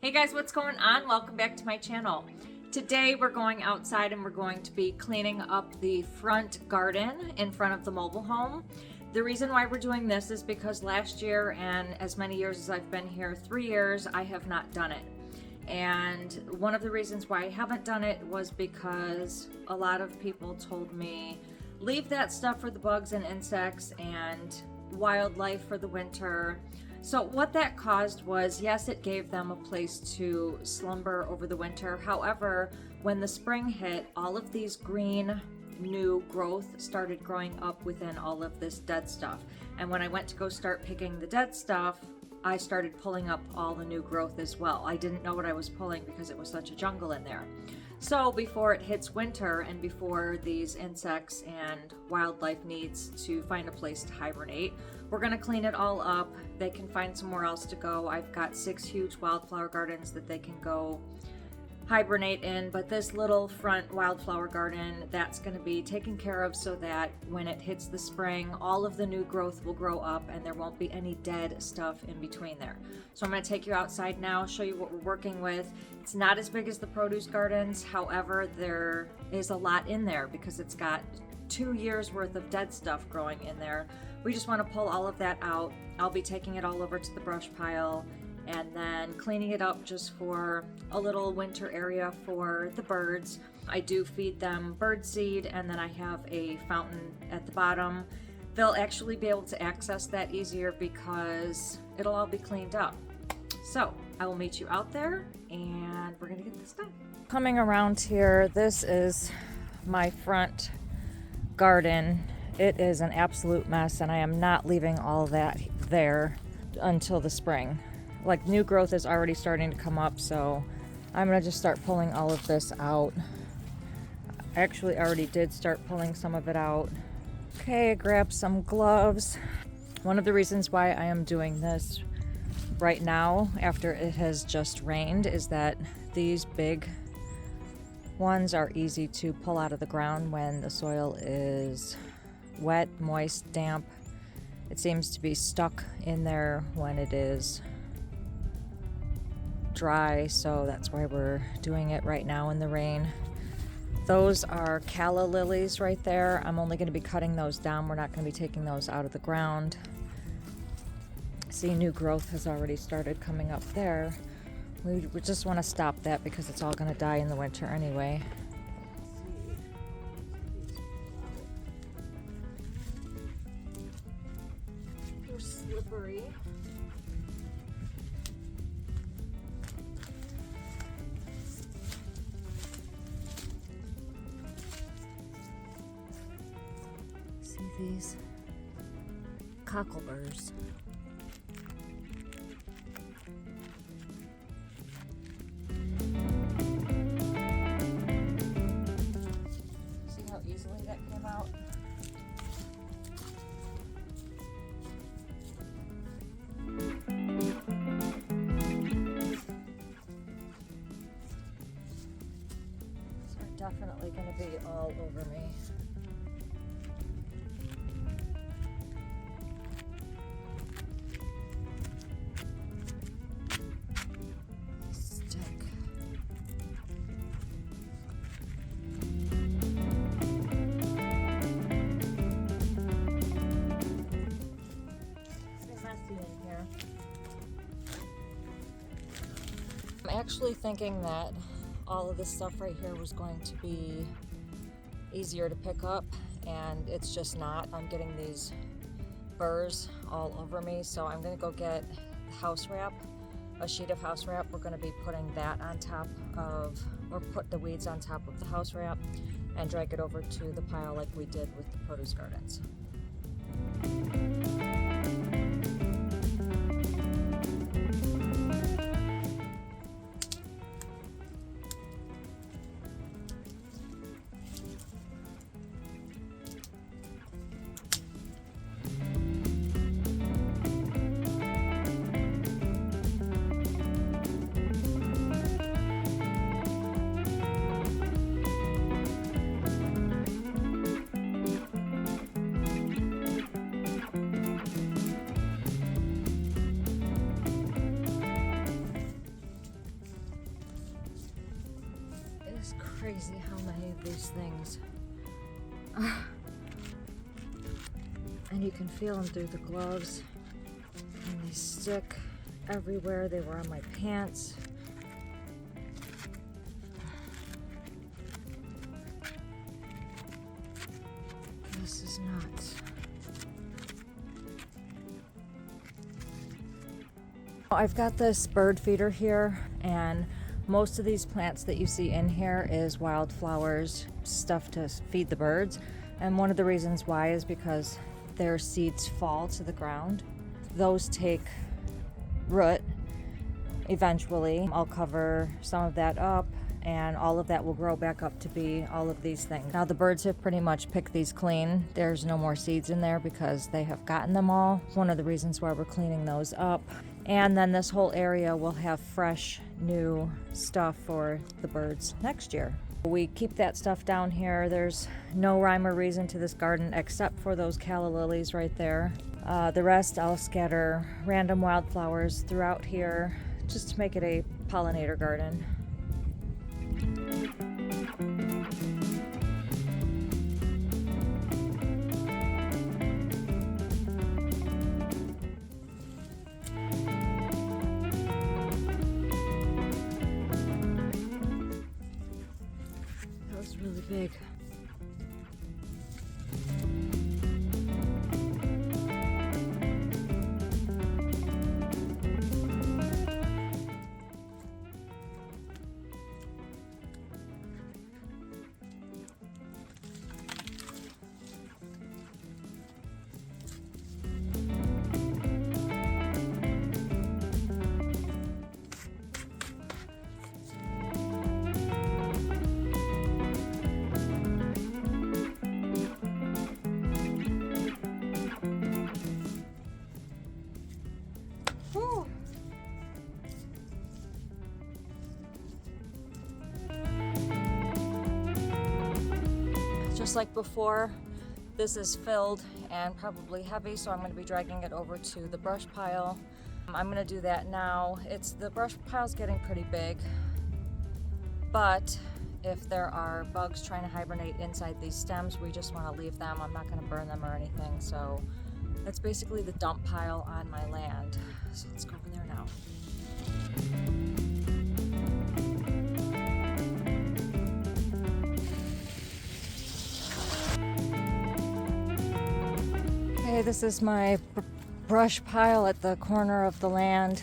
Hey guys, what's going on? Welcome back to my channel. Today we're going outside and we're going to be cleaning up the front garden in front of the mobile home. The reason why we're doing this is because last year, and as many years as I've been here, 3 years, I have not done it. And one of the reasons why I haven't done it was because a lot of people told me, leave that stuff for the bugs and insects and wildlife for the winter. So what that caused was, yes, it gave them a place to slumber over the winter. However, when the spring hit, all of these green new growth started growing up within all of this dead stuff. And when I went to go start picking the dead stuff, I started pulling up all the new growth as well. I didn't know what I was pulling because it was such a jungle in there. So before it hits winter and before these insects and wildlife needs to find a place to hibernate, we're gonna clean it all up. They can find somewhere else to go. I've got 6 huge wildflower gardens that they can go hibernate in, but this little front wildflower garden, that's going to be taken care of so that when it hits the spring, all of the new growth will grow up and there won't be any dead stuff in between there. So I'm going to take you outside now, show you what we're working with. It's not as big as the produce gardens, however, there is a lot in there because it's got 2 years worth of dead stuff growing in there. We just want to pull all of that out. I'll be taking it all over to the brush pile and then cleaning it up just for a little winter area for the birds. I do feed them bird seed, and then I have a fountain at the bottom. They'll actually be able to access that easier because it'll all be cleaned up. So I will meet you out there and we're gonna get this done. Coming around here, this is my front garden. It is an absolute mess and I am not leaving all that there until the spring. Like, new growth is already starting to come up, so I'm gonna just start pulling all of this out. I actually already did start pulling some of it out. Okay, I grabbed some gloves. One of the reasons why I am doing this right now after it has just rained is that these big ones are easy to pull out of the ground when the soil is wet, moist, damp. It seems to be stuck in there when it is dry, so that's why we're doing it right now in the rain. Those are calla lilies right there. I'm only going to be cutting those down. We're not going to be taking those out of the ground. See, new growth has already started coming up there. We just want to stop that because it's all going to die in the winter anyway. They're slippery. These cockleburs. See how easily that came out? These are definitely going to be all over me. I'm actually thinking that all of this stuff right here was going to be easier to pick up, and it's just not. I'm getting these burrs all over me, so I'm going to go get house wrap, a sheet of house wrap. We're going to be putting that on top of, or put the weeds on top of the house wrap and drag it over to the pile like we did with the produce gardens. crazy how many of these things. And you can feel them through the gloves. And they stick everywhere. They were on my pants. This is nuts. I've got this bird feeder here, and most of these plants that you see in here is wildflowers, stuff to feed the birds. And one of the reasons why is because their seeds fall to the ground. Those take root eventually. I'll cover some of that up, and all of that will grow back up to be all of these things. Now the birds have pretty much picked these clean. There's no more seeds in there because they have gotten them all. One of the reasons why we're cleaning those up. And then this whole area will have fresh new stuff for the birds next year. We keep that stuff down here. There's no rhyme or reason to this garden except for those calla lilies right there. The rest I'll scatter random wildflowers throughout here just to make it a pollinator garden. That was really big. Just like before, this is filled and probably heavy, so I'm going to be dragging it over to the brush pile. I'm going to do that now. The brush pile's getting pretty big, but if there are bugs trying to hibernate inside these stems, we just want to leave them. I'm not going to burn them or anything, so that's basically the dump pile on my land. So let's go over there now. Okay, this is my brush pile at the corner of the land.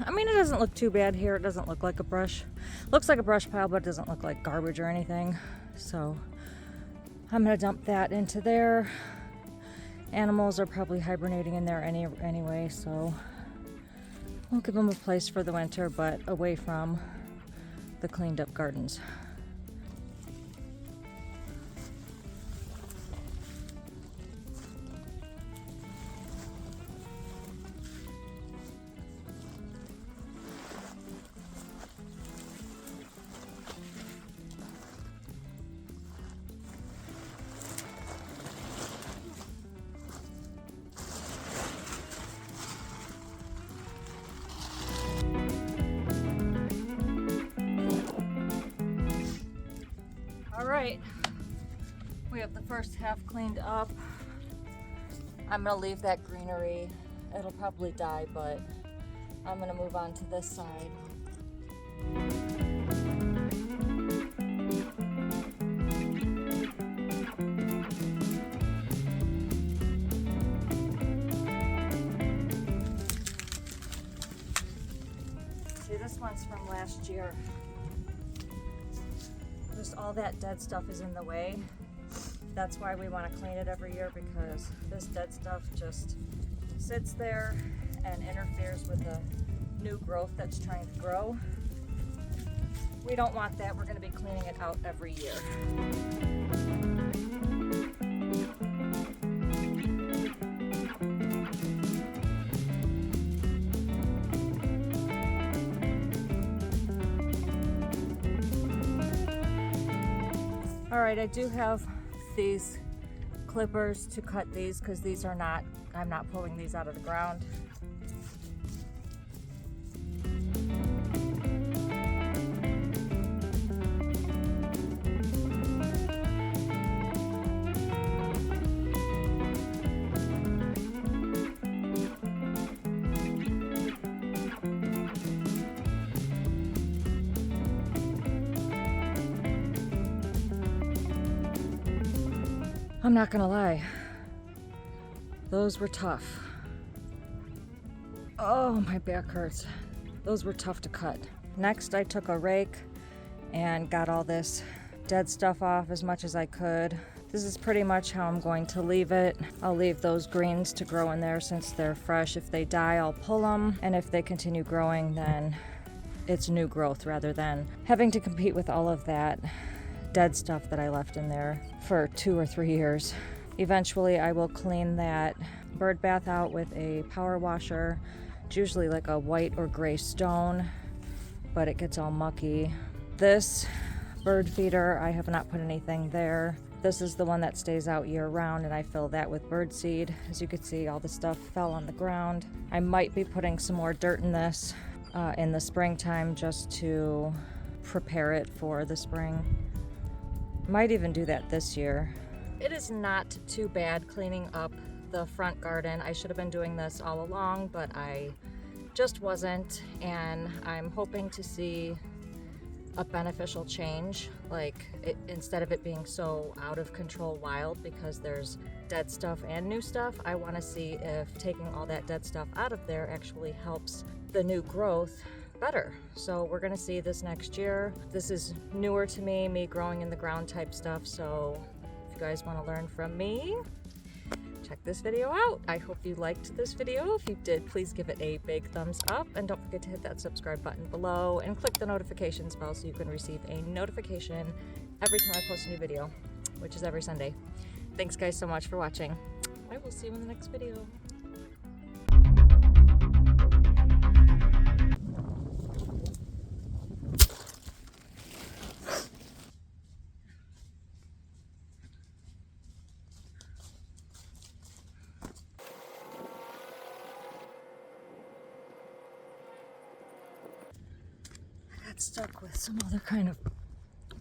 I mean, it doesn't look too bad here. It doesn't look like a brush. Looks like a brush pile, but it doesn't look like garbage or anything. So I'm gonna dump that into there. Animals are probably hibernating in there anyway, so we'll give them a place for the winter, but away from the cleaned up gardens. Alright, we have the first half cleaned up. I'm going to leave that greenery. It'll probably die, but I'm going to move on to this side. See, this one's from last year. Just all that dead stuff is in the way. That's why we want to clean it every year, because this dead stuff just sits there and interferes with the new growth that's trying to grow. We don't want that. We're going to be cleaning it out every year. Alright, I do have these clippers to cut these because these are not, I'm not pulling these out of the ground. I'm not gonna lie, those were tough. Oh, my back hurts. Those were tough to cut. Next, I took a rake and got all this dead stuff off as much as I could. This is pretty much how I'm going to leave it. I'll leave those greens to grow in there since they're fresh. If they die, I'll pull them, and if they continue growing, then it's new growth rather than having to compete with all of that dead stuff that I left in there for 2 or 3 years. Eventually, I will clean that bird bath out with a power washer. It's usually like a white or gray stone, but it gets all mucky. This bird feeder, I have not put anything there. This is the one that stays out year round, and I fill that with bird seed. As you can see, all the stuff fell on the ground. I might be putting some more dirt in this in the springtime just to prepare it for the spring. Might even do that this year. It is not too bad cleaning up the front garden. I should have been doing this all along, but I just wasn't, and I'm hoping to see a beneficial change, like instead of it being so out of control wild because there's dead stuff and new stuff. I want to see if taking all that dead stuff out of there actually helps the new growth better. So we're gonna see this next year. This is newer to me growing in the ground type stuff, so if you guys want to learn from me, check this video out. I hope you liked this video. If you did, please give it a big thumbs up, and don't forget to hit that subscribe button below and click the notifications bell so you can receive a notification every time I post a new video, which is every Sunday. Thanks guys so much for watching. I will see you in the next video. Got stuck with some other kind of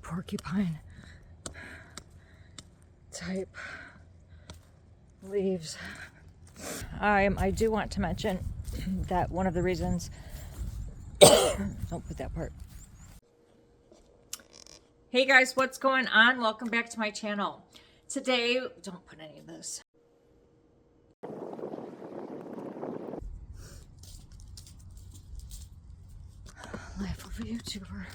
porcupine type leaves. I do want to mention that one of the reasons don't put that part. Hey guys, what's going on? Welcome back to my channel. Today, don't put any of this. Life of a YouTuber.